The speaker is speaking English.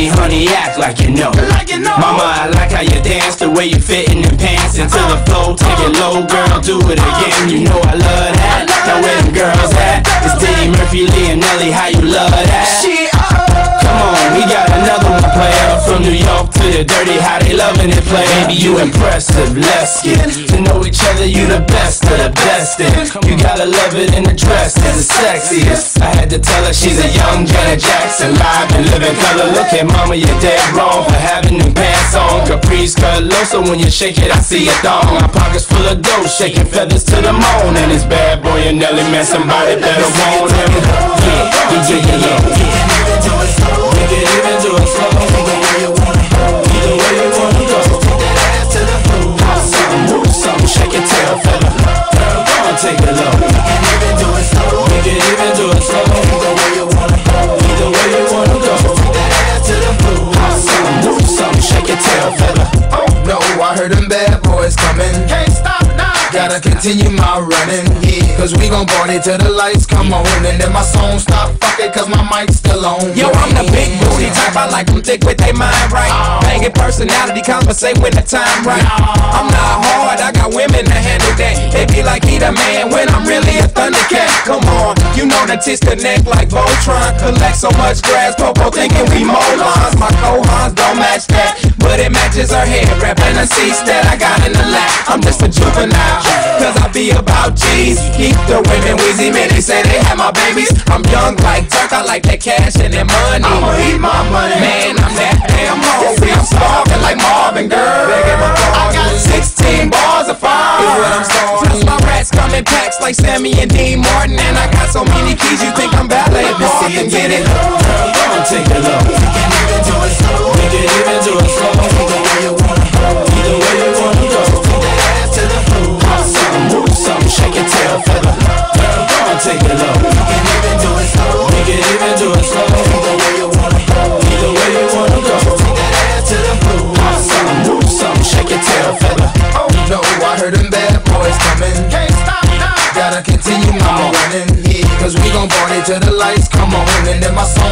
honey, honey, act like you know. Mama, I like how you dance, the way you fit in them pants into the flow. Take it low, girl, do it again. You know I love that. Now where them girls at? It's Diddy, Murphy, Lee, and Nelly. How you love that? Come on, we got another one player from New York to the dirty. How they loving it, play. Baby, you impressive. Let's get to know each other. You the best of the best. And you gotta love it in the dress. It's the sexiest. I had to tell her she's a young Janet Jackson, live and living color. Look at mama, you're dead wrong for having them pants on. Caprice cut low, so when you shake it, I see a thong. My pockets full of dough, shaking feathers to the moon. And it's bad boy and Nelly, man, somebody better want him. Yeah. We can even do it slow. Either way you wanna go. Take that ass to the floor. Pop something, move something, shake your tail feather. Girl, go and take it low. We can even do it slow. We can even do it slow. Either way you wanna go. Either way you wanna go. Take that ass to the floor. Pop something, move something, shake your tail feather. Oh no, I heard them bad boys coming. Can't stop now. Gotta continue my running, yeah. Cause we gon' party till the lights come on. And then my song stop, fuck it, cause my mic's still on. Yo, I'm the big booty type, I like them thick with they mind right. Banging personality, compensate when the time right. I'm not hard, I got women to handle that. They be like, he the man when I'm really a thundercat. Come on, you know the tits connect like Voltron. Collect so much grass, Popo thinking we mow lawns. My co-hons don't match that, but it matches her hair wrap and the seats that I got in the lap. I'm just a juvenile, cause I be about G's. Keep the women wheezy, man, they say they have my babies. I'm young like Turk, I like that cash and that money. I'ma eat my money. Man, I'm that damn hungry. I'm starving like Marvin, girl. I got 16 bars of fire. Plus my rats come in packs like Sammy and Dean Martin. And I got so many keys, you think I'm ballet parking. Get it? Girl, go and take it low. We can even do it slow. We can even do it slow. Either way you wanna go. Either way you wanna go. Take that ass to the floor. Pop something, move something, shake your tail feather. Girl, go and take it low. We can even do it slow. We can even do it slow. Either way you wanna go. Either way you wanna go. Take that ass to the floor. Pop something, move something, shake your tail feather. Oh no, I heard them bad boys coming. Can't stop now. Gotta continue my running, yeah. Cause we gon' party till the lights come on. And then my song